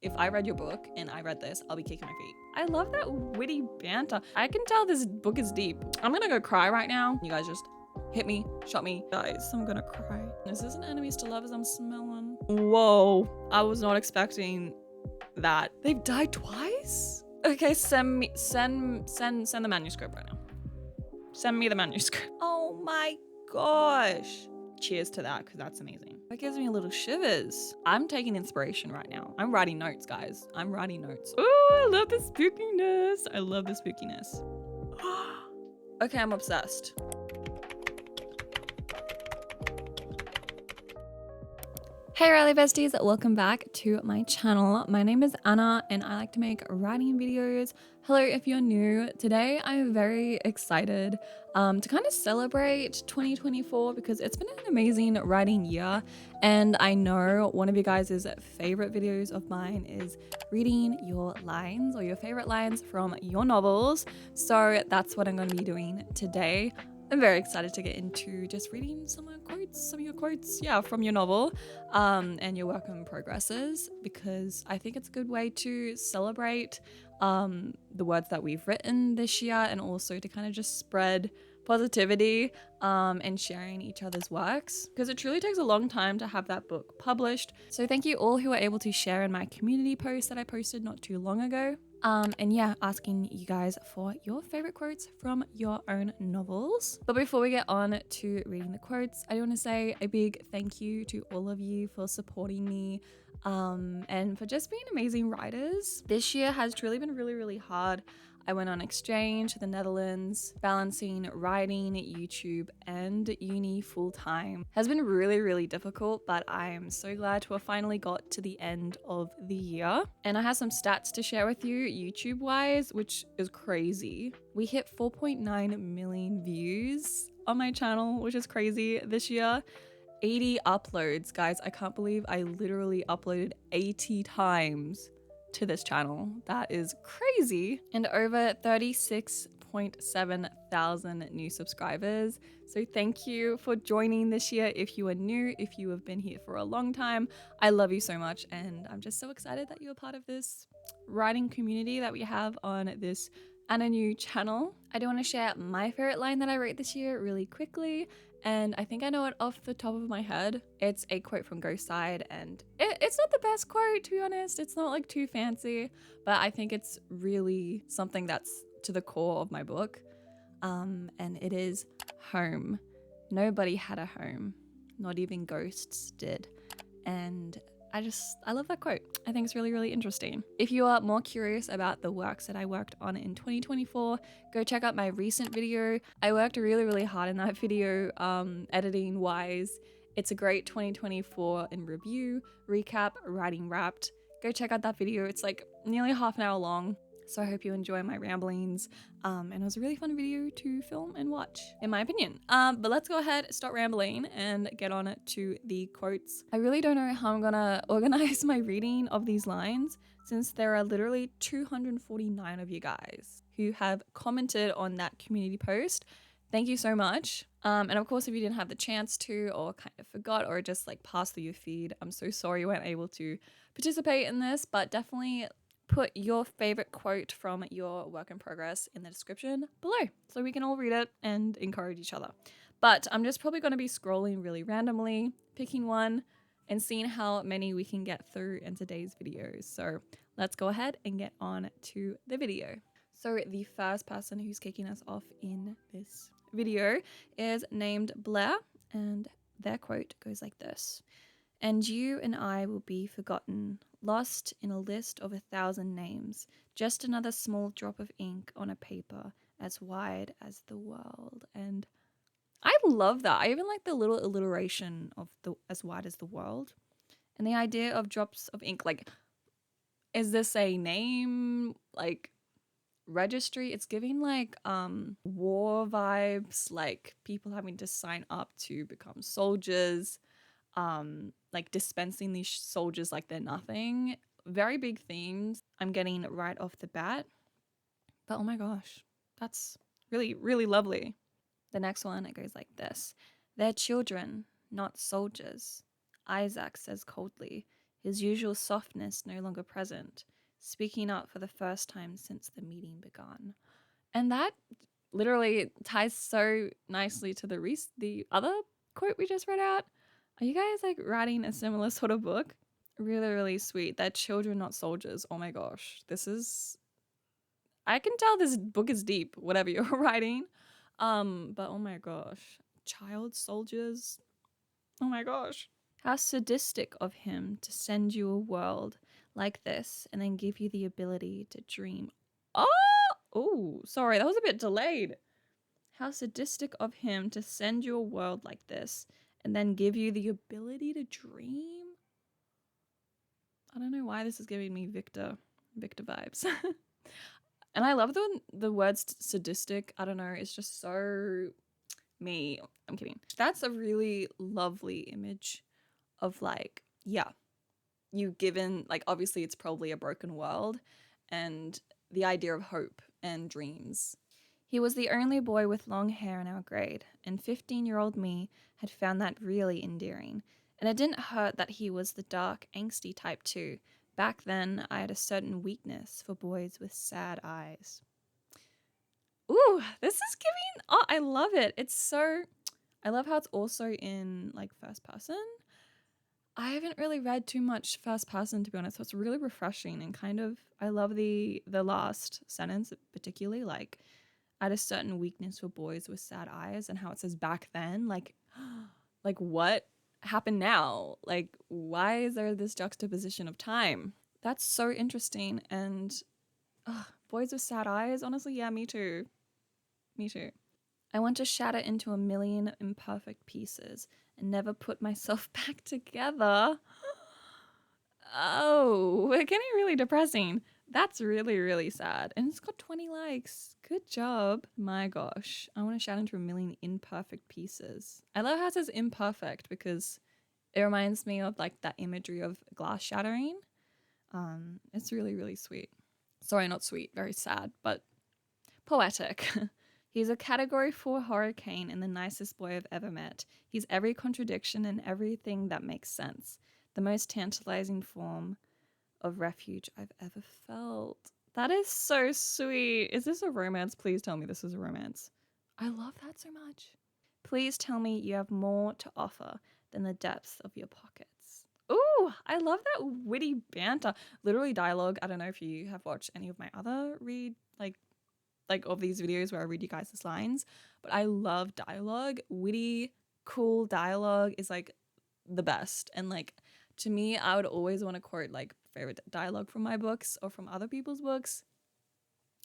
If I read your book and I read this, I'll be kicking my feet. I love that witty banter. I can tell this book is deep. I'm gonna go cry right now. You guys just hit me, shot me. Guys, I'm gonna cry. Is this an enemies to lovers I'm smelling? Whoa, I was not expecting that. They've died twice? Okay, send the manuscript right now. Send me the manuscript. Oh my gosh. Cheers to that, because that's amazing. That gives me a little shivers. I'm taking inspiration right now. I'm writing notes, guys. I'm writing notes. Ooh, I love the spookiness. I love the spookiness. Okay, I'm obsessed. Hey Riley besties, welcome back to my channel. My name is Anna and I like to make writing videos. Hello if you're new. Today I'm very excited to kind of celebrate 2024 because it's been an amazing writing year, and I know one of you guys' favorite videos of mine is reading your lines or your favorite lines from your novels. So that's what I'm going to be doing today. I'm very excited to get into just reading some of your quotes, yeah, from your novel and your work in progresses, because I think it's a good way to celebrate the words that we've written this year, and also to kind of just spread positivity and sharing each other's works, because it truly takes a long time to have that book published. So thank you all who are able to share in my community post that I posted not too long ago. And yeah, asking you guys for your favorite quotes from your own novels. But before we get on to reading the quotes, I want to say a big thank you to all of you for supporting me and for just being amazing writers. This year has truly been really hard. I went on exchange to the Netherlands. Balancing writing, YouTube, and uni full time has been really difficult, but I am so glad to have finally got to the end of the year. And I have some stats to share with you YouTube wise, which is crazy. We hit 4.9 million views on my channel, which is crazy this year. 80 uploads, guys. I can't believe I literally uploaded 80 times to this channel. That is crazy. And over 36.7 thousand new subscribers. So thank you for joining this year. If you are new, if you have been here for a long time, I love you so much, and I'm just so excited that you're part of this writing community that we have on this Anna New channel. I do want to share my favorite line that I wrote this year really quickly, and I think I know it off the top of my head. It's a quote from Ghost Side, and it's not the best quote, to be honest. It's not like too fancy, but I think it's really something that's to the core of my book. And it is home. Nobody had a home, not even ghosts did. And I love that quote. I think it's really interesting. If you are more curious about the works that I worked on in 2024, go check out my recent video. I worked really hard in that video, editing wise. It's a great 2024 in review, recap, writing wrapped. Go check out that video. It's like nearly half an hour long. So I hope you enjoy my ramblings. And it was a really fun video to film and watch, in my opinion. But let's go ahead, stop rambling, and get on to the quotes. I really don't know how I'm gonna organize my reading of these lines, since there are literally 249 of you guys who have commented on that community post. Thank you so much. And of course, if you didn't have the chance to, or kind of forgot, or just like passed through your feed, I'm so sorry you weren't able to participate in this, but definitely put your favorite quote from your work in progress in the description below so we can all read it and encourage each other. But I'm just probably going to be scrolling really randomly, picking one and seeing how many we can get through in today's videos. So let's go ahead and get on to the video. So the first person who's kicking us off in this video is named Blair, and their quote goes like this. And you and I will be forgotten, lost in a list of 1,000 names, just another small drop of ink on a paper as wide as the world. And I love that. I even like the little alliteration of the as wide as the world. And the idea of drops of ink, like, is this a name, like registry? It's giving like war vibes, like people having to sign up to become soldiers. Like dispensing these soldiers like they're nothing. Very big themes I'm getting right off the bat. But oh my gosh, that's really lovely. The next one, it goes like this. They're children, not soldiers. Isaac says coldly. his usual softness no longer present, speaking up for the first time since the meeting began. And that literally ties so nicely to the other quote we just read out. Are you guys like writing a similar sort of book? Really, really sweet. They're children, not soldiers. Oh my gosh. I can tell this book is deep, whatever you're writing. But oh my gosh. Child soldiers. Oh my gosh. How sadistic of him to send you a world like this and then give you the ability to dream. Oh, sorry, that was a bit delayed. How sadistic of him to send you a world like this and then give you the ability to dream. I don't know why this is giving me Victor vibes. And I love the words sadistic. I don't know, it's just so me. I'm kidding. That's a really lovely image of like, yeah, you given, like, obviously it's probably a broken world, and the idea of hope and dreams. He was the only boy with long hair in our grade, and 15-year-old me had found that really endearing. And it didn't hurt that he was the dark, angsty type too. Back then, I had a certain weakness for boys with sad eyes. Ooh, this is giving, oh, I love it. I love how it's also in like first person. I haven't really read too much first person, to be honest, so it's really refreshing and kind of, I love the last sentence particularly, like, I had a certain weakness for boys with sad eyes, and how it says back then, like what happened now? Like, why is there this juxtaposition of time? That's so interesting. And boys with sad eyes, honestly, yeah, me too. Me too. I want to shatter into a million imperfect pieces and never put myself back together. Oh, we're getting really depressing. That's really, really sad. And it's got 20 likes. Good job. My gosh. I want to shout into a million imperfect pieces. I love how it says imperfect because it reminds me of like that imagery of glass shattering. It's really, really sweet. Sorry, not sweet, very sad, but poetic. He's a category 4 hurricane and the nicest boy I've ever met. He's every contradiction and everything that makes sense. The most tantalizing form of refuge I've ever felt. That is so sweet. Is this a romance? Please tell me this is a romance. I love that so much. Please tell me you have more to offer than the depths of your pockets. Ooh, I love that witty banter. Literally dialogue. I don't know if you have watched any of my other like of these videos where I read you guys' lines, but I love dialogue. Witty, cool dialogue is like the best. And like, to me, I would always want to quote like favorite dialogue from my books or from other people's books.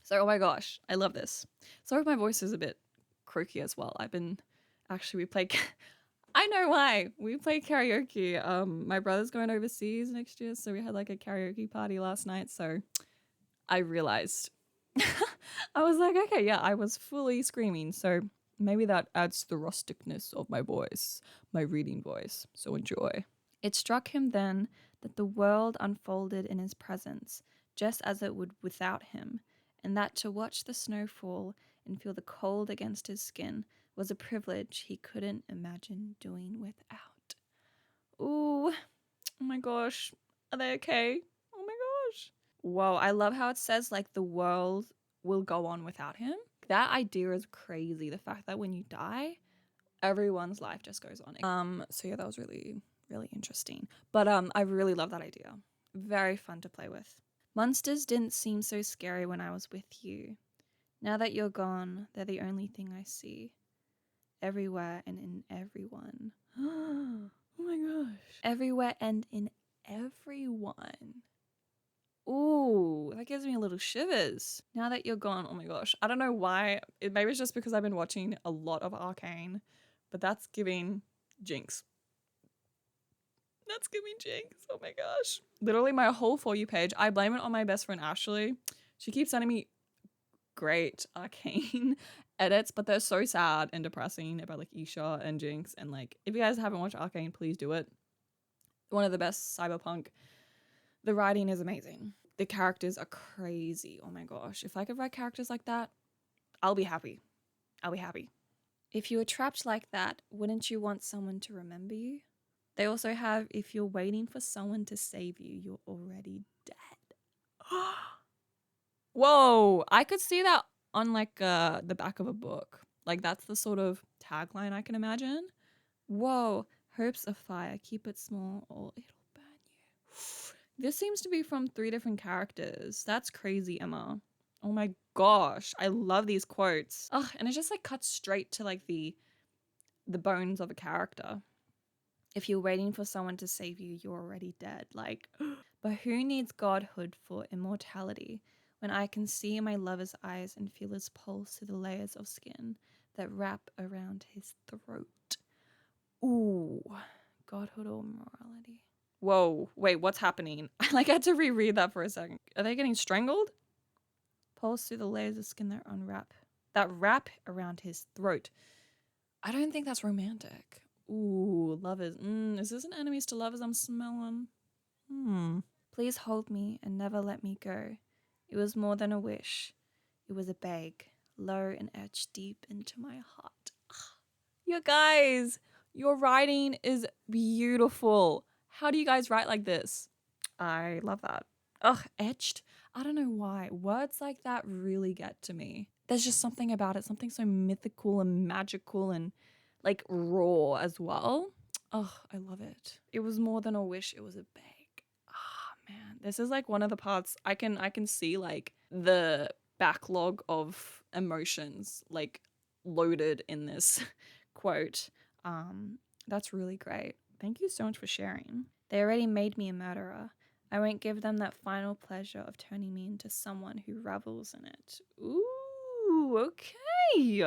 So, oh my gosh, I love this. Sorry if my voice is a bit croaky as well. We play, I know why. We play karaoke. My brother's going overseas next year, so we had like a karaoke party last night. So I realized, I was like, okay, yeah, I was fully screaming. So maybe that adds to the rusticness of my voice, my reading voice. So enjoy. It struck him then that the world unfolded in his presence, just as it would without him, and that to watch the snow fall and feel the cold against his skin was a privilege he couldn't imagine doing without. Ooh, oh my gosh, are they okay? Oh my gosh. Whoa, I love how it says like the world will go on without him. That idea is crazy. The fact that when you die, everyone's life just goes on. So yeah, that was really, really interesting. But I really love that idea. Very fun to play with. Monsters didn't seem so scary when I was with you. Now that you're gone, they're the only thing I see. Everywhere and in everyone. Oh my gosh. Everywhere and in everyone. Ooh, that gives me a little shivers. Now that you're gone, oh my gosh. I don't know why. Maybe it's just because I've been watching a lot of Arcane, but that's giving Jinx. That's giving Jinx. Oh my gosh. Literally my whole For You page. I blame it on my best friend Ashley. She keeps sending me great Arcane edits, but they're so sad and depressing about like Isha and Jinx. And like, if you guys haven't watched Arcane, please do it. One of the best cyberpunk. The writing is amazing. The characters are crazy. Oh my gosh. If I could write characters like that, I'll be happy. I'll be happy. If you were trapped like that, wouldn't you want someone to remember you? They also have, if you're waiting for someone to save you, you're already dead. Whoa, I could see that on like the back of a book. Like that's the sort of tagline I can imagine. Whoa, hope's a fire, keep it small or it'll burn you. This seems to be from 3 different characters. That's crazy, Emma. Oh my gosh, I love these quotes. Ugh, and it just like cuts straight to like the bones of a character. If you're waiting for someone to save you, you're already dead. Like, but who needs godhood for immortality when I can see my lover's eyes and feel his pulse through the layers of skin that wrap around his throat? Ooh, godhood or morality. Whoa, wait, what's happening? I like had to reread that for a second. Are they getting strangled? Pulse through the layers of skin that wrap around his throat. I don't think that's romantic. Ooh, lovers. Is this an enemies to lovers I'm smelling? Please hold me and never let me go. It was more than a wish. It was a beg, low and etched deep into my heart. You guys, your writing is beautiful. How do you guys write like this? I love that. Ugh, etched. I don't know why. Words like that really get to me. There's just something about it, something so mythical and magical and like raw as well. Ugh, I love it. It was more than a wish, it was a beg. Ah, man. This is like one of the parts I can see like the backlog of emotions like loaded in this quote. That's really great. Thank you so much for sharing. They already made me a murderer. I won't give them that final pleasure of turning me into someone who revels in it. Ooh, okay.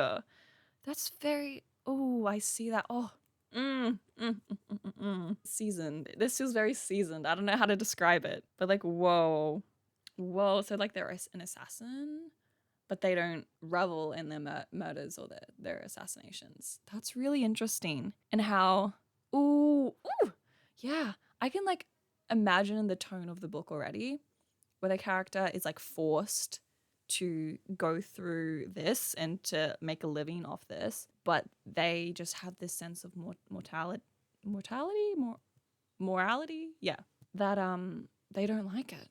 That's very. Oh, I see that. Oh, seasoned. This feels very seasoned. I don't know how to describe it, but like, whoa, whoa. So like, they're an assassin, but they don't revel in their murders or their assassinations. That's really interesting. And how, ooh, yeah, I can like imagine the tone of the book already, where the character is like forced to go through this and to make a living off this, but they just have this sense of morality, yeah, that they don't like it.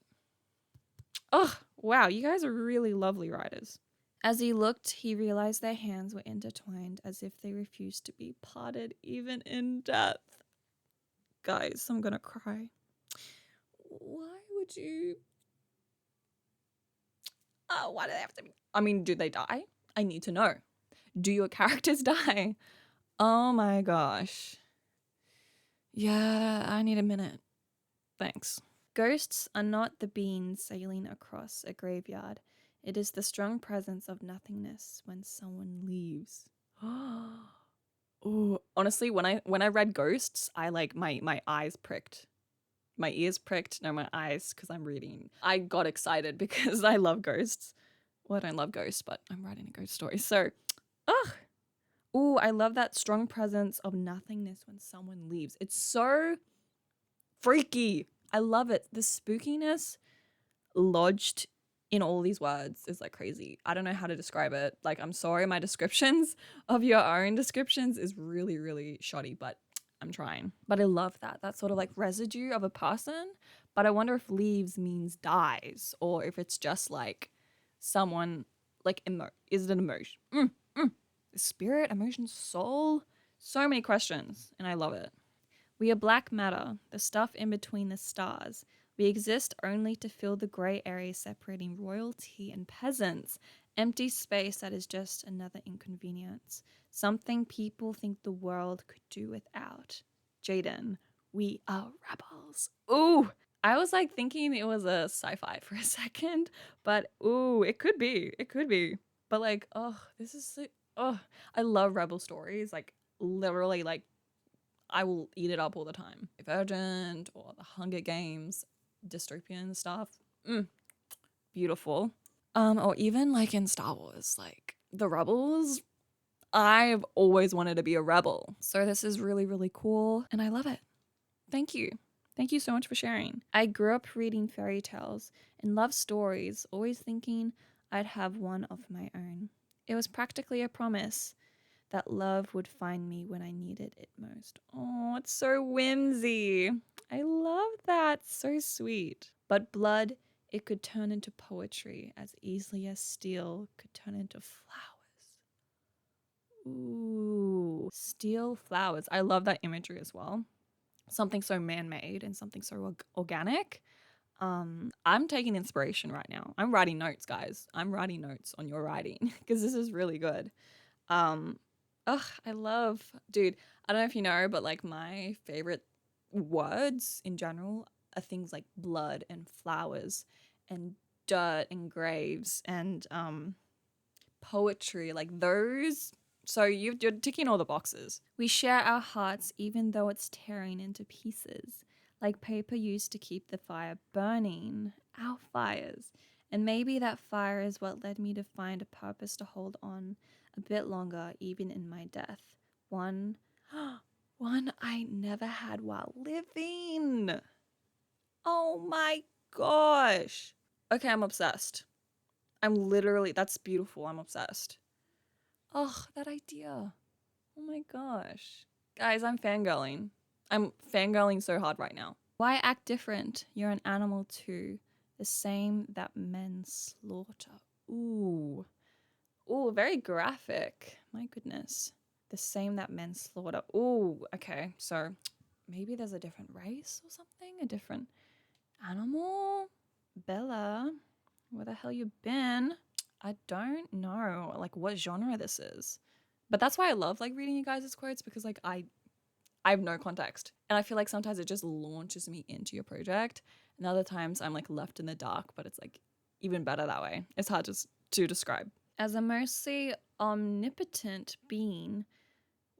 Oh, wow, you guys are really lovely writers. As he looked, he realized their hands were intertwined as if they refused to be parted even in death. Guys, I'm gonna cry. Why would you? Why do they have to be? I mean, do they die? I need to know. Do your characters die? Oh my gosh. Yeah, I need a minute. Thanks. Ghosts are not the beings sailing across a graveyard. It is the strong presence of nothingness when someone leaves. Oh, honestly, when I read Ghosts, I like my eyes pricked. My ears pricked, no, my eyes, because I'm reading. I got excited because I love ghosts. Well, I don't love ghosts, but I'm writing a ghost story. So, ugh. Ooh, I love that strong presence of nothingness when someone leaves. It's so freaky. I love it. The spookiness lodged in all these words is like crazy. I don't know how to describe it. Like, I'm sorry, my descriptions of your own descriptions is really, really shoddy, but I'm trying. But I love that. That sort of like residue of a person. But I wonder if leaves means dies or if it's just like someone like is it an emotion? Spirit, emotion, soul? So many questions, and I love it. We are black matter, the stuff in between the stars. We exist only to fill the grey area separating royalty and peasants. Empty space that is just another inconvenience. Something people think the world could do without. Jaden, we are rebels. Ooh! I was like thinking it was a sci-fi for a second, but ooh, it could be. It could be. But like, oh, this is like, oh, I love rebel stories. Like literally like I will eat it up all the time. Divergent or the Hunger Games, dystopian stuff. Beautiful. Or even like in Star Wars, like the rebels. I've always wanted to be a rebel. So this is really, really cool and I love it. Thank you. Thank you so much for sharing. I grew up reading fairy tales and love stories, always thinking I'd have one of my own. It was practically a promise. that love would find me when I needed it most. Oh, it's so whimsy. I love that. So sweet. But blood, it could turn into poetry as easily as steel could turn into flowers. Ooh, steel flowers. I love that imagery as well. Something so man-made and something so organic. I'm taking inspiration right now. I'm writing notes, guys. I'm writing notes on your writing because this is really good. Um, I love, dude. I don't know if you know, but like my favorite words in general are things like blood and flowers and dirt and graves and poetry, like those. So you're ticking all the boxes. We share our hearts even though it's tearing into pieces, like paper used to keep the fire burning, our fires. And maybe that fire is what led me to find a purpose to hold on a bit longer, even in my death. One, one I never had while living. Oh my gosh. Okay, I'm obsessed. That's beautiful. I'm obsessed. Oh, that idea. Oh my gosh. Guys, I'm fangirling. I'm fangirling so hard right now. Why act different? You're an animal too. The same that men slaughter. Ooh. Ooh, very graphic. My goodness. The same that men slaughter. Ooh, okay. So maybe there's a different race or something? A different animal? Bella, where the hell you been? I don't know like what genre this is. But that's why I love like reading you guys' quotes because like I have no context. And I feel like sometimes it just launches me into your project. And other times I'm like left in the dark, but it's like even better that way. It's hard to describe. As a mostly omnipotent being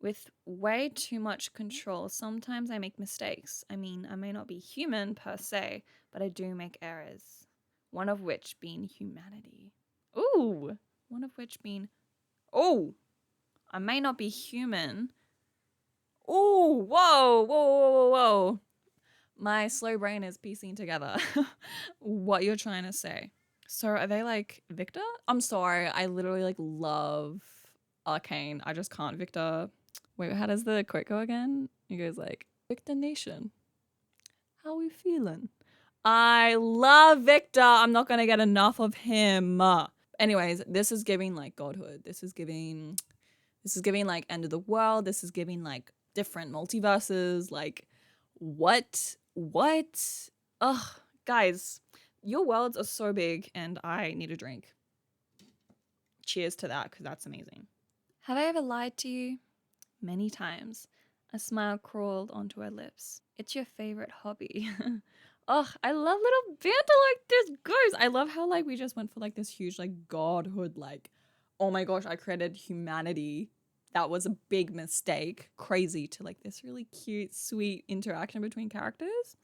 with way too much control, sometimes I make mistakes. I mean, I may not be human per se, but I do make errors. One of which being humanity. Ooh, one of which being, oh, I may not be human. Ooh, whoa, whoa, whoa, whoa, whoa. My slow brain is piecing together what you're trying to say. So are they like Victor? I'm sorry, I literally like love Arcane. I just can't Victor. Wait, how does the quote go again? He goes like, Victor Nation, how we feeling? I love Victor. I'm not gonna get enough of him. Anyways, this is giving like godhood. This is giving like end of the world. This is giving like different multiverses. Like what? Ugh, guys, your worlds are so big and I need a drink. Cheers to that because that's amazing. Have I ever lied to you? Many times. A smile crawled onto her lips. It's your favorite hobby. Oh, I love little banter like this, guys. I love how like we just went for like this huge like godhood, like, oh my gosh, I created humanity. That was a big mistake. Crazy to like this really cute, sweet interaction between characters.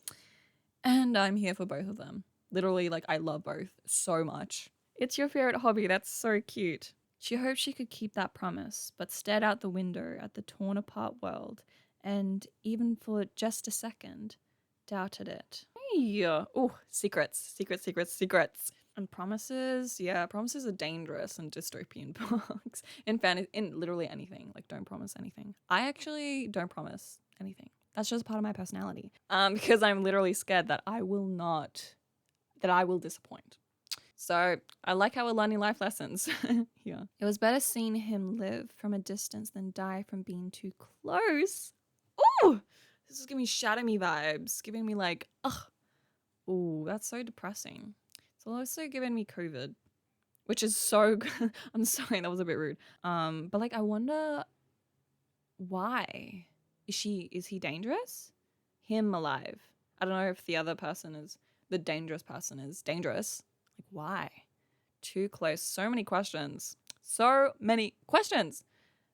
And I'm here for both of them. Literally, like I love both so much. It's your favorite hobby. That's so cute. She hoped she could keep that promise, but stared out the window at the torn apart world and, even for just a second, doubted it. Hey, oh, secrets. And promises, yeah, promises are dangerous in dystopian books. In literally anything, like don't promise anything. I actually don't promise anything. That's just part of my personality. Because I'm literally scared that I will disappoint. So I like how we're learning life lessons here. It was better seeing him live from a distance than die from being too close. Ooh, this is giving me Shatter Me vibes, giving me like, ugh. Ooh, that's so depressing. It's also giving me COVID, which is so good. I'm sorry, that was a bit rude. But like, I wonder why is he dangerous? Him alive. I don't know if the dangerous person is dangerous. Like, why? Too close. So many questions. But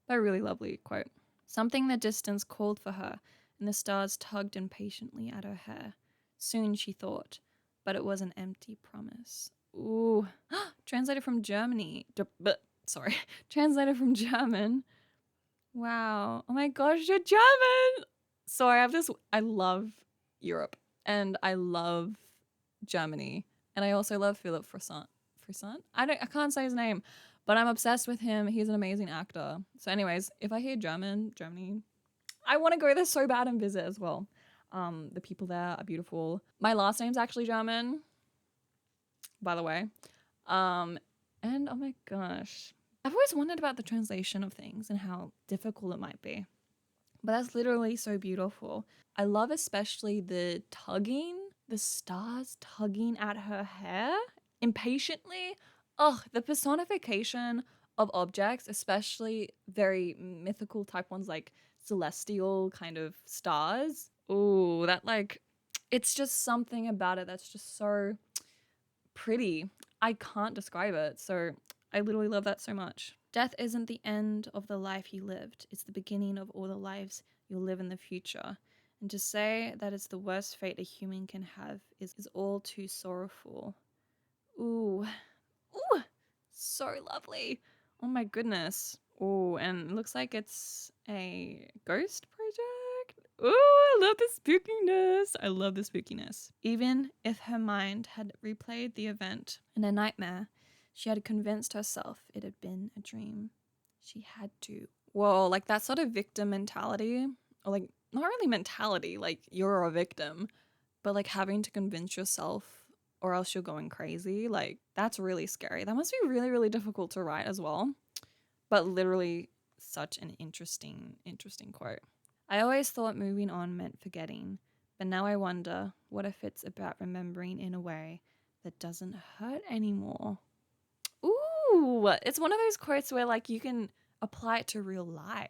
a really lovely quote. Something in the distance called for her, and the stars tugged impatiently at her hair. Soon, she thought, but it was an empty promise. Ooh. Translated from Germany. Translated from German. Wow. Oh my gosh, you're German. Sorry, I love Europe and I love Germany. And I also love Philip Frisson. Croissant. I can't say his name, but I'm obsessed with him. He's an amazing actor. So anyways, if I hear Germany, I want to go there so bad and visit as well. The people there are beautiful. My last name's actually German, by the way. And oh my gosh, I've always wondered about the translation of things and how difficult it might be. But that's literally so beautiful. I love especially the tugging, the stars tugging at her hair impatiently. Ugh, the personification of objects, especially very mythical type ones like celestial kind of stars. Ooh, that like, it's just something about it that's just so pretty. I can't describe it. So I literally love that so much. Death isn't the end of the life you lived. It's the beginning of all the lives you'll live in the future. And to say that it's the worst fate a human can have is all too sorrowful. Ooh. Ooh. So lovely. Oh my goodness. Ooh, and it looks like it's a ghost project. Ooh, I love the spookiness. I love the spookiness. Even if her mind had replayed the event in a nightmare, she had convinced herself it had been a dream. She had to. Whoa, like that sort of victim mentality, or like not really mentality, like you're a victim, but like having to convince yourself or else you're going crazy. Like that's really scary. That must be really, really difficult to write as well. But literally such an interesting quote. I always thought moving on meant forgetting, but now I wonder, what if it's about remembering in a way that doesn't hurt anymore? Ooh, it's one of those quotes where like you can apply it to real life.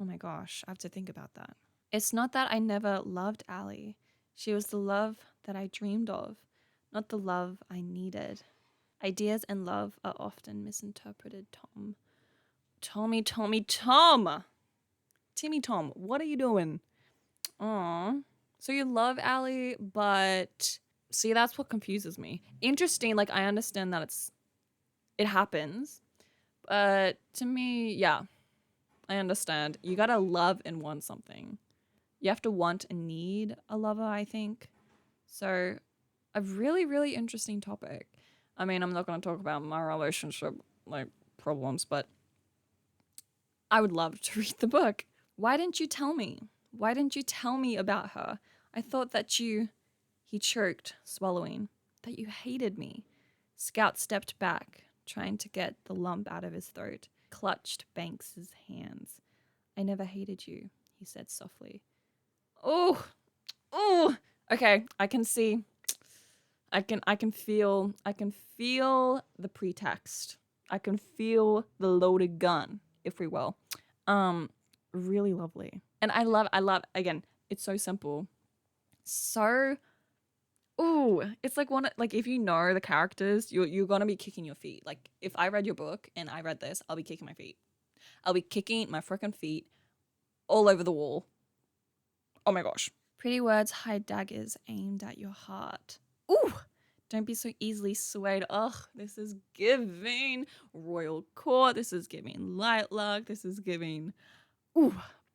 Oh my gosh, I have to think about that. It's not that I never loved Ali. She was the love that I dreamed of, not the love I needed. Ideas and love are often misinterpreted, Tom. Timmy Tom, what are you doing? Aw. So you love Ali, but see, that's what confuses me. Interesting, like I understand that it happens, but to me, yeah, I understand. You gotta love and want something. You have to want and need a lover, I think. So, a really, really interesting topic. I mean, I'm not gonna talk about my relationship like problems, but I would love to read the book. Why didn't you tell me? Why didn't you tell me about her? I thought that you, he choked, swallowing, that you hated me. Scout stepped back, trying to get the lump out of his throat, clutched Banks's hands. I never hated you, he said softly. Oh, oh, okay, I can see. I can feel the pretext. I can feel the loaded gun, if we will. Really lovely. And I love again, it's so simple. So it's like if you know the characters, you're gonna be kicking your feet. Like if I read your book and I read this, I'll be kicking my feet. I'll be kicking my freaking feet all over the wall. Oh my gosh. Pretty words hide daggers aimed at your heart. Ooh, don't be so easily swayed. Ugh, this is giving royal court. This is giving light luck. This is giving,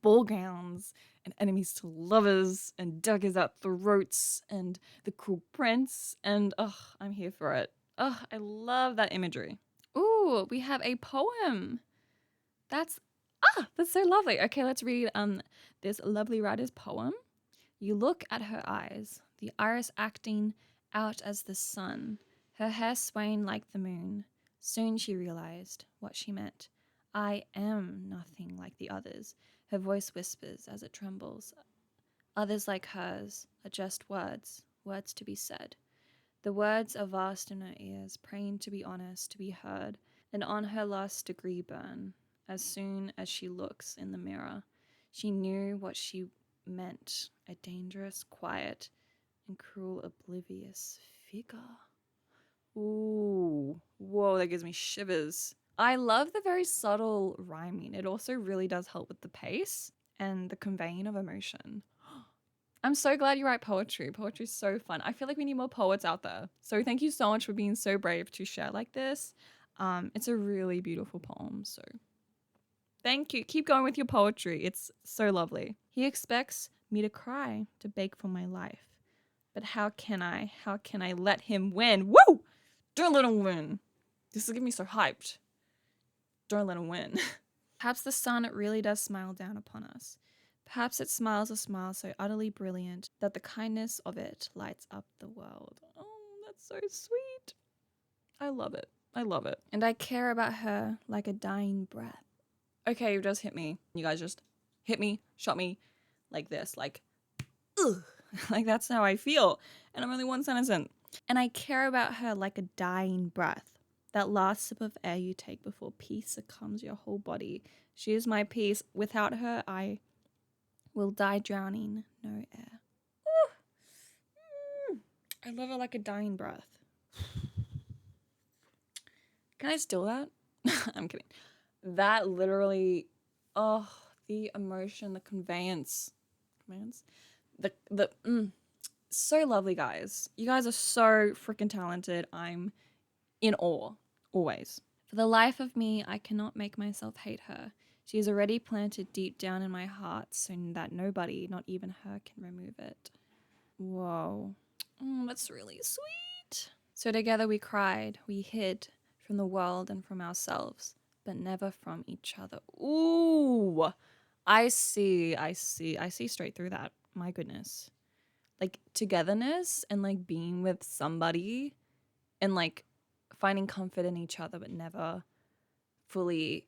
ball gowns and enemies to lovers and daggers at throats and the cruel prince. And I'm here for it. I love that imagery. Ooh, we have a poem. That's so lovely. Okay, let's read this lovely writer's poem. You look at her eyes, the iris acting out as the sun, her hair swaying like the moon. Soon she realized what she meant. I am nothing like the others, her voice whispers as it trembles. Others like hers are just words, words to be said. The words are vast in her ears, praying to be honest, to be heard, and on her last degree burn. As soon as she looks in the mirror, she knew what she meant, a dangerous, quiet, and cruel, oblivious figure. Ooh, whoa, that gives me shivers. I love the very subtle rhyming. It also really does help with the pace and the conveying of emotion. I'm so glad you write poetry. Poetry is so fun. I feel like we need more poets out there. So thank you so much for being so brave to share like this. It's a really beautiful poem, so thank you. Keep going with your poetry. It's so lovely. He expects me to cry, to beg for my life. But how can I let him win? Woo! Don't let him win. This is getting me so hyped. Don't let him win. Perhaps the sun really does smile down upon us. Perhaps it smiles a smile so utterly brilliant that the kindness of it lights up the world. Oh, that's so sweet. I love it. I love it. And I care about her like a dying breath. Okay, you just hit me. You guys just hit me, shot me like this, like, ugh. Like that's how I feel. And I'm only one sentence in. And I care about her like a dying breath. That last sip of air you take before peace succumbs your whole body. She is my peace. Without her, I will die drowning. No air. Ooh. I love her like a dying breath. Can I steal that? I'm kidding. That literally, oh, the emotion, the conveyance. So lovely, guys. You guys are so freaking talented. I'm in awe, always. For the life of me, I cannot make myself hate her. She is already planted deep down in my heart so that nobody, not even her, can remove it. Whoa. That's really sweet. So together we cried, we hid from the world and from ourselves, but never from each other. Ooh, I see straight through that. My goodness. Like togetherness and like being with somebody and like finding comfort in each other, but never fully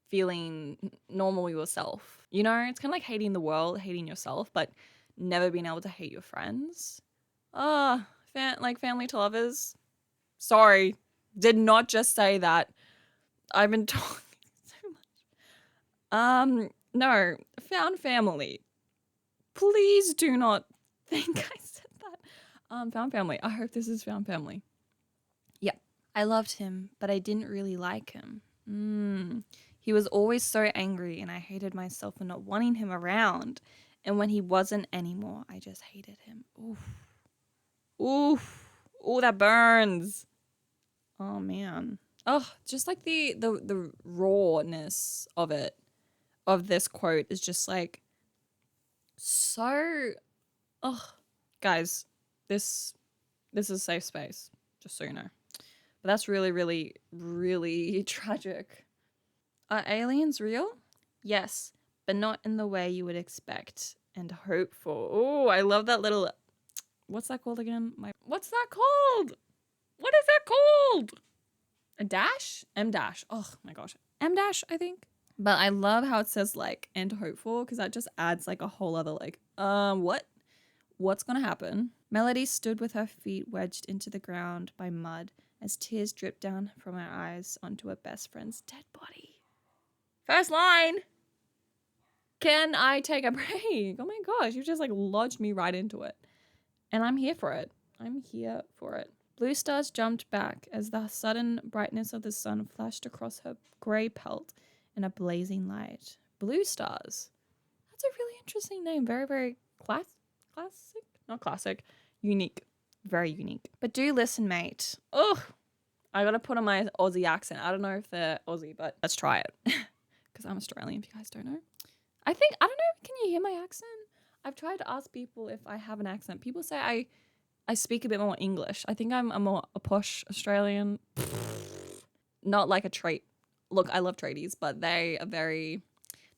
feeling normal yourself. You know, it's kind of like hating the world, hating yourself, but never being able to hate your friends. Like family to lovers. Sorry, did not just say that. I've been talking so much. No, found family. Please do not think I said that. Found family. I hope this is found family. Yeah. I loved him, but I didn't really like him. He was always so angry, and I hated myself for not wanting him around. And when he wasn't anymore, I just hated him. Oof. Oof. Oh, that burns. Oh, man. Oh, just like the rawness of it, of this quote is just like so, oh, guys, this is a safe space, just so you know. But that's really, really, really tragic. Are aliens real? Yes, but not in the way you would expect and hope for. Oh, I love that little, what's that called again? What's that called? What is that called? A dash? M dash. Oh my gosh. M dash, I think. But I love how it says like and hopeful because that just adds like a whole other like, what? What's gonna happen? Melody stood with her feet wedged into the ground by mud as tears dripped down from her eyes onto her best friend's dead body. First line. Can I take a break? Oh my gosh, you just like lodged me right into it. And I'm here for it. I'm here for it. Blue stars jumped back as the sudden brightness of the sun flashed across her grey pelt in a blazing light. Blue stars. That's a really interesting name. Very, very classic? Not classic. Unique. Very unique. But do listen, mate. Ugh. I gotta put on my Aussie accent. I don't know if they're Aussie, but let's try it. Because I'm Australian, if you guys don't know. I don't know, can you hear my accent? I've tried to ask people if I have an accent. People say I speak a bit more English. I think I'm more a posh Australian. Not like a trait. Look, I love tradies, but they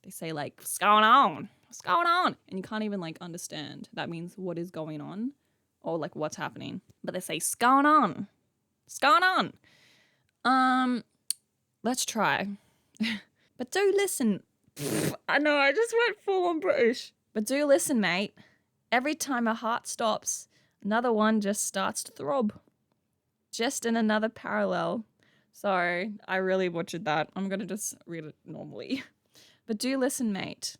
say like, what's going on? What's going on? And you can't even like understand. That means what is going on or like what's happening. But they say, what's going on? What's going on? Let's try. But do listen. I know, I just went full on British. But do listen, mate. Every time a heart stops, another one just starts to throb. Just in another parallel. Sorry, I really butchered that. I'm going to just read it normally. But do listen, mate.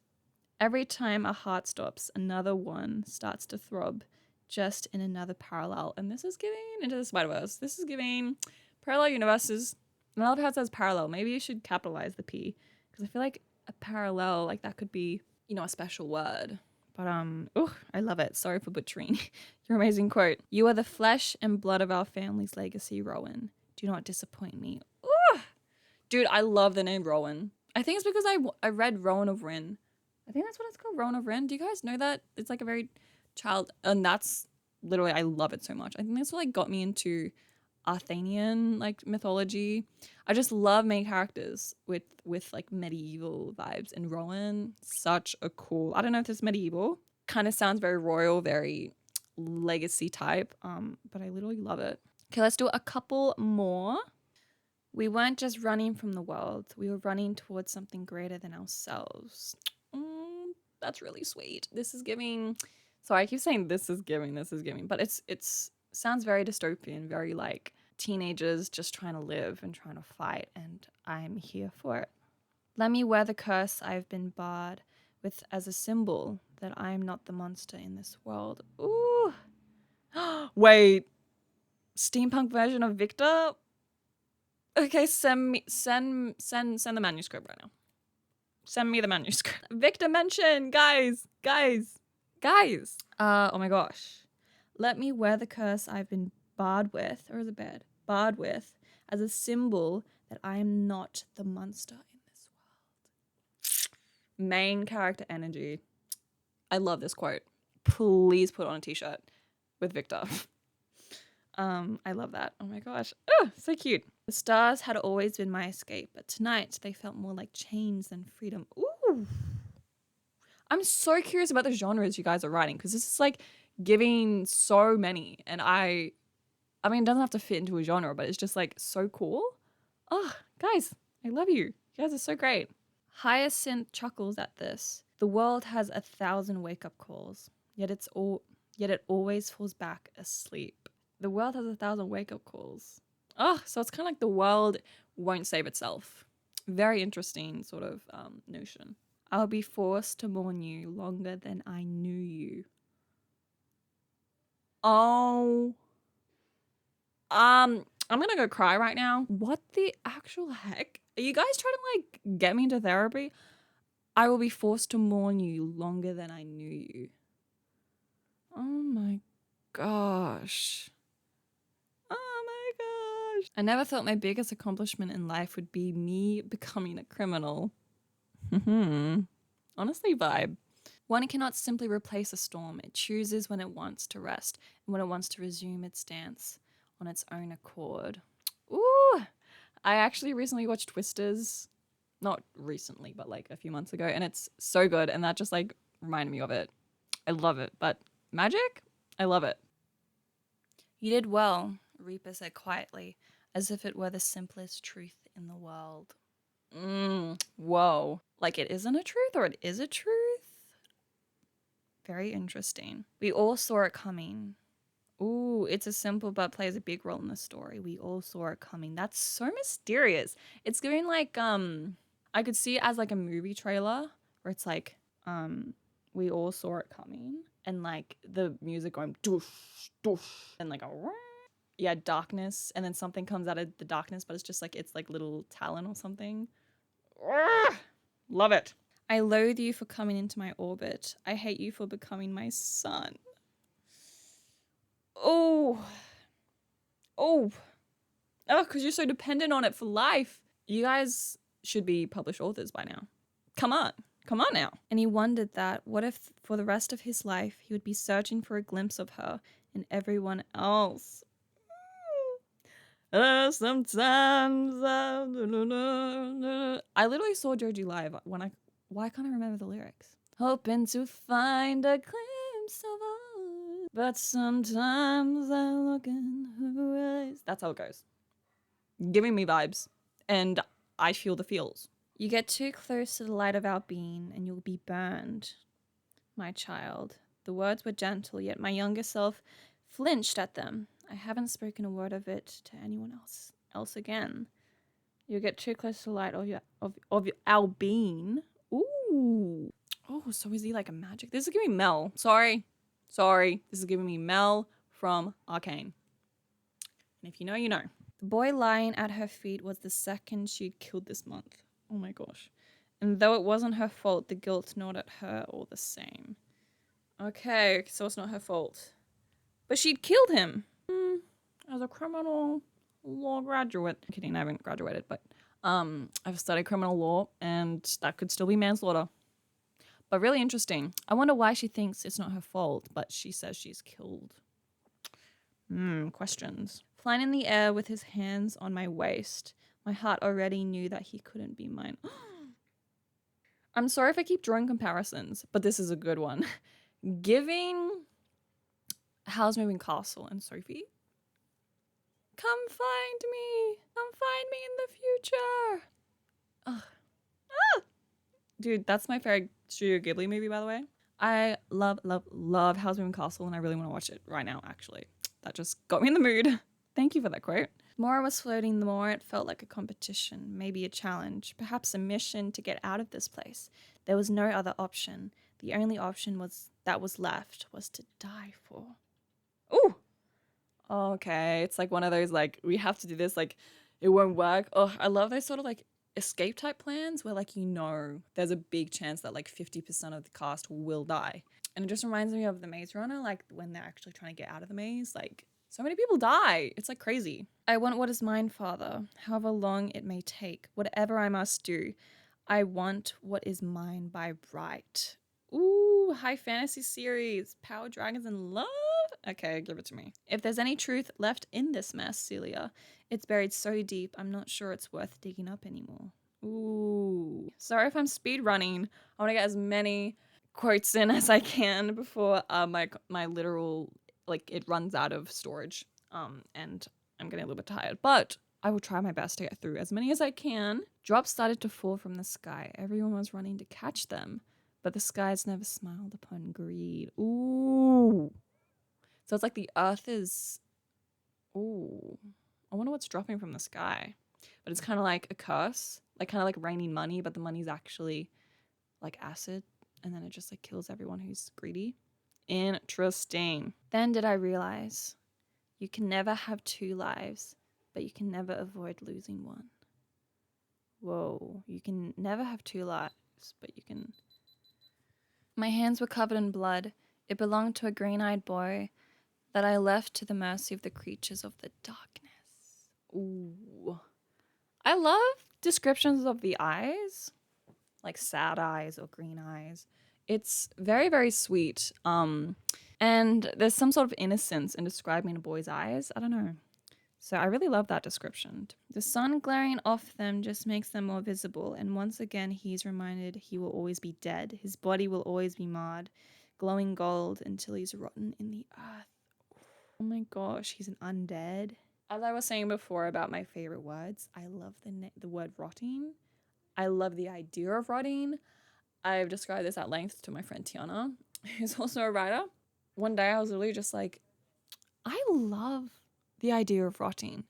Every time a heart stops, another one starts to throb. Just in another parallel. And this is giving Into the Spider-Verse. This is giving parallel universes. And I love how it says parallel. Maybe you should capitalize the P. Because I feel like a parallel, like that could be, you know, a special word. But I love it. Sorry for butchering your amazing quote. You are the flesh and blood of our family's legacy, Rowan. Do not disappoint me. Ooh. Dude, I love the name Rowan. I think it's because I read Rowan of Rin. I think that's what it's called, Rowan of Rin. Do you guys know that? It's like a very child, and that's literally, I love it so much. I think that's what like got me into Arthanian like mythology. I just love main characters with like medieval vibes. And Rowan, such a cool. I don't know if it's medieval. Kind of sounds very royal, very legacy type. But I literally love it. Okay, let's do a couple more. We weren't just running from the world. We were running towards something greater than ourselves. That's really sweet. This is giving. Sorry, I keep saying this is giving, but it's sounds very dystopian, very like teenagers just trying to live and trying to fight, and I'm here for it. Let me wear the curse I've been barred with as a symbol that I am not the monster in this world. Ooh. Wait. Steampunk version of Victor? Okay, send the manuscript right now. Send me the manuscript. Victor mention, guys. Oh my gosh. Let me wear the curse I've been barred with, or is it bad? Barred with, as a symbol that I am not the monster in this world. Main character energy. I love this quote. Please put on a t-shirt with Victor. I love that. Oh my gosh. Oh, so cute. The stars had always been my escape, but tonight they felt more like chains than freedom. Ooh. I'm so curious about the genres you guys are writing, because this is like giving so many, and I mean, it doesn't have to fit into a genre, but it's just like so cool. Oh, guys, I love you. You guys are so great. Hyacinth chuckles at this. The world has 1,000 wake-up calls, yet it always falls back asleep. The world has 1,000 wake-up calls. Oh, so it's kind of like the world won't save itself. Very interesting sort of notion. I'll be forced to mourn you longer than I knew you. Oh. I'm gonna go cry right now. What the actual heck? Are you guys trying to like get me into therapy? I will be forced to mourn you longer than I knew you. Oh my gosh. Oh my gosh. I never thought my biggest accomplishment in life would be me becoming a criminal. Honestly, vibe. One cannot simply replace a storm. It chooses when it wants to rest and when it wants to resume its dance on its own accord. Ooh! I actually recently watched Twisters. Not recently, but like a few months ago. And it's so good. And that just like reminded me of it. I love it. But magic? I love it. You did well, Reaper said quietly, as if it were the simplest truth in the world. Whoa. Like it isn't a truth, or it is a truth? Very interesting. We all saw it coming. Ooh, it's a simple but plays a big role in the story. We all saw it coming. That's so mysterious. It's giving like I could see it as like a movie trailer where it's like we all saw it coming, and like the music going doosh doosh and like a yeah, darkness, and then something comes out of the darkness, but it's like little talon or something. Love it. I loathe you for coming into my orbit. I hate you for becoming my son. Oh, because you're so dependent on it for life. You guys should be published authors by now. Come on now. And he wondered that, what if for the rest of his life he would be searching for a glimpse of her in everyone else? Sometimes I literally saw Joji live why can't I remember the lyrics? Hoping to find a glimpse of us, but sometimes I look in her eyes. That's how it goes. Giving me vibes, and I feel the feels. You get too close to the light of our being and you'll be burned, my child. The words were gentle, yet my younger self flinched at them. I haven't spoken a word of it to anyone else again. You get too close to the light of our being. Ooh. Oh, so is he like a magic? This is giving me Mel. Sorry. This is giving me Mel from Arcane. And if you know, you know. The boy lying at her feet was the second she'd killed this month. Oh my gosh. And though it wasn't her fault, the guilt gnawed at her all the same. Okay, so it's not her fault. But she'd killed him. As a criminal law graduate. I'm kidding, I haven't graduated, but I've studied criminal law, and that could still be manslaughter. But really interesting. I wonder why she thinks it's not her fault, but she says she's killed. Questions. Flying in the air with his hands on my waist. My heart already knew that he couldn't be mine. I'm sorry if I keep drawing comparisons, but this is a good one. Giving Howl's Moving Castle and Sophie. Come find me. Come find me in the future. Ugh. Ah! Dude, that's my favorite Studio Ghibli movie, by the way. I love, love, love Howl's Moving Castle, and I really want to watch it right now, actually. That just got me in the mood. Thank you for that quote. The more I was floating, the more it felt like a competition, maybe a challenge, perhaps a mission to get out of this place. There was no other option. The only option that was left was to die for. Ooh! Okay, it's like one of those, like, we have to do this, like, it won't work. Oh, I love those sort of, like, escape type plans where, like, there's a big chance that, like, 50% of the cast will die. And it just reminds me of the Maze Runner, like, when they're actually trying to get out of the maze, like, so many people die. It's, like, crazy. I want what is mine, Father, however long it may take, whatever I must do. I want what is mine by right. Ooh, high fantasy series, Power Dragons and Love? Okay, give it to me. If there's any truth left in this mess, Celia, it's buried so deep, I'm not sure it's worth digging up anymore. Ooh. Sorry if I'm speed running. I want to get as many quotes in as I can before my literal, like, it runs out of storage. And I'm getting a little bit tired, but I will try my best to get through as many as I can. Drops started to fall from the sky. Everyone was running to catch them, but the skies never smiled upon greed. Ooh. So it's like the earth is, ooh, I wonder what's dropping from the sky. But it's kind of like a curse, like kind of like raining money, but the money's actually like acid, and then it just like kills everyone who's greedy. Interesting. Then did I realize you can never have two lives, but you can never avoid losing one. Whoa, you can never have two lives, but you can. My hands were covered in blood. It belonged to a green-eyed boy that I left to the mercy of the creatures of the darkness. Ooh. I love descriptions of the eyes, like sad eyes or green eyes. It's very, very sweet. And there's some sort of innocence in describing a boy's eyes. I don't know. So I really love that description. The sun glaring off them just makes them more visible, and once again he's reminded he will always be dead. His body will always be marred, glowing gold until he's rotten in the earth. Oh my gosh, he's an undead. As I was saying before about my favorite words, I love the word rotting. I love the idea of rotting. I've described this at length to my friend Tiana, who's also a writer. One day I was literally just like, I love the idea of rotting.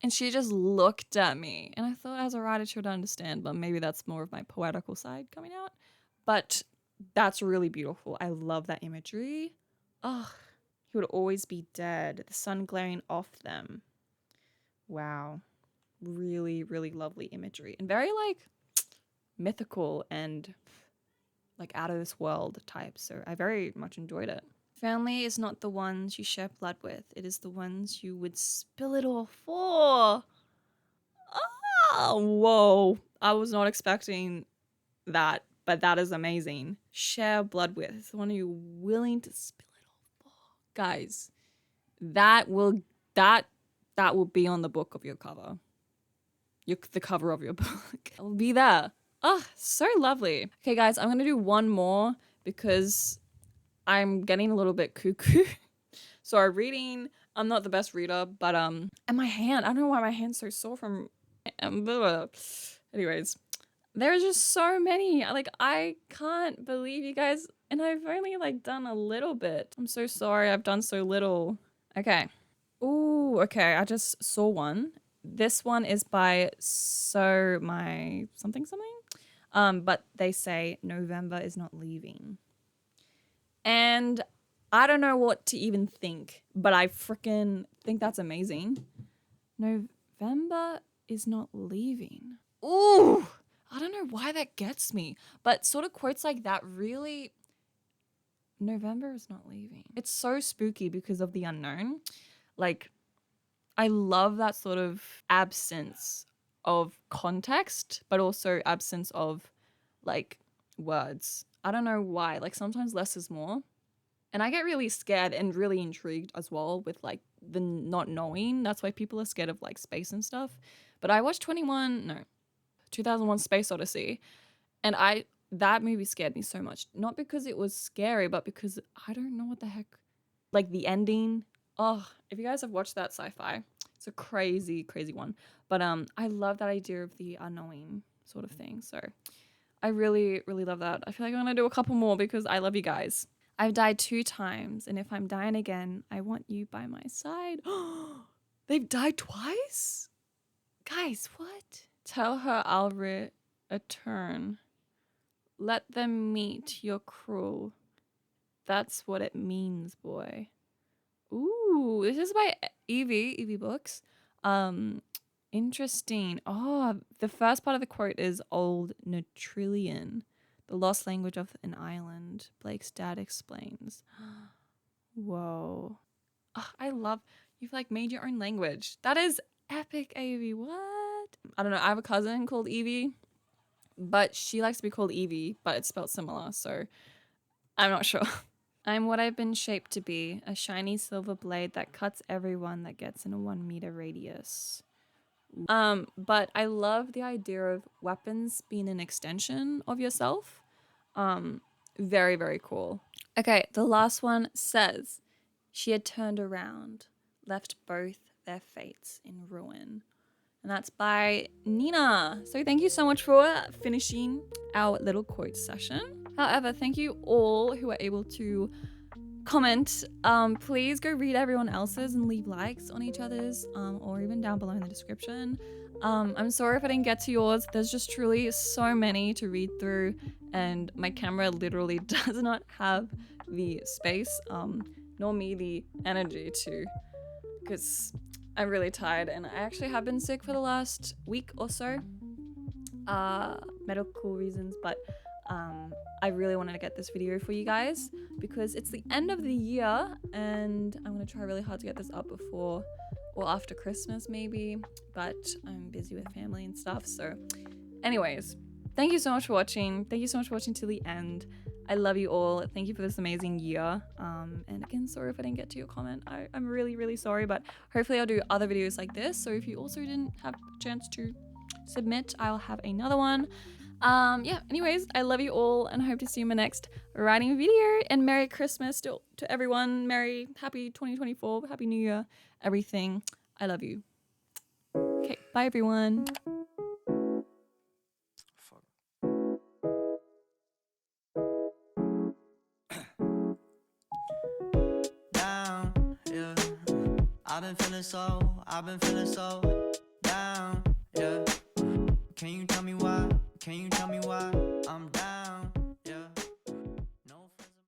And she just looked at me. And I thought as a writer she would understand, but maybe that's more of my poetical side coming out. But that's really beautiful. I love that imagery. Ugh. He would always be dead, the sun glaring off them. Wow. Really, really lovely imagery. And very, like, mythical and, like, out of this world type. So I very much enjoyed it. Family is not the ones you share blood with. It is the ones you would spill it all for. Oh, whoa. I was not expecting that, but that is amazing. Share blood with. It's the one you're willing to spill it all for. Guys, that will be on the book of your cover. The cover of your book. It'll be there. Oh, so lovely. Okay, guys, I'm going to do one more because I'm getting a little bit cuckoo. So I'm reading. I'm not the best reader, but and my hand. I don't know why my hand's so sore from. Anyways, there's just so many. Like, I can't believe you guys. And I've only like done a little bit. I'm so sorry. I've done so little. Okay. Ooh. Okay. I just saw one. This one is by something. But they say November is not leaving. And I don't know what to even think, but I freaking think that's amazing. November is not leaving. Ooh, I don't know why that gets me, but sort of quotes like that really, November is not leaving. It's so spooky because of the unknown. Like, I love that sort of absence of context, but also absence of like words. I don't know why. Like, sometimes less is more. And I get really scared and really intrigued as well with like the not knowing. That's why people are scared of like space and stuff. But I watched 2001 Space Odyssey, and that movie scared me so much. Not because it was scary, but because I don't know what the heck, like the ending. Oh, if you guys have watched that sci-fi, it's a crazy, crazy one. But I love that idea of the unknowing sort of thing. So I really, really love that. I feel like I'm gonna do a couple more because I love you guys. I've died 2 times, and if I'm dying again, I want you by my side. They've died twice? Guys, what? Tell her I'll return. Let them meet your crew. That's what it means, boy. Ooh, this is by Evie Books. Interesting. Oh, the first part of the quote is Old Neutralian, the lost language of an island. Blake's dad explains. Whoa. Oh, I love you've like made your own language. That is epic, Evie. What? I don't know. I have a cousin called Evie, but she likes to be called Evie, but it's spelled similar, so I'm not sure. I'm what I've been shaped to be, a shiny silver blade that cuts everyone that gets in a 1 meter radius. But I love the idea of weapons being an extension of yourself. Very, very cool. Okay, the last one says, she had turned around, left both their fates in ruin. And that's by Nina. So thank you so much for finishing our little quote session. However, thank you all who were able to comment. Please go read everyone else's and leave likes on each other's, or even down below in the description. I'm sorry if I didn't get to yours. There's just truly so many to read through, and my camera literally does not have the space, nor me the energy to, because I'm really tired, and I actually have been sick for the last week or so, medical reasons, but I really wanted to get this video for you guys because it's the end of the year, and I'm gonna try really hard to get this up before or after Christmas maybe, but I'm busy with family and stuff. So anyways, thank you so much for watching. Thank you so much for watching till the end. I love you all. Thank you for this amazing year. And again, sorry if I didn't get to your comment. I'm really, really sorry, but hopefully I'll do other videos like this. So if you also didn't have a chance to submit, I'll have another one. Yeah, anyways, I love you all and I hope to see you in my next writing video, and Merry Christmas to everyone. Happy 2024, Happy New Year, everything. I love you. Okay, bye everyone. Down, yeah. I've been feeling so down.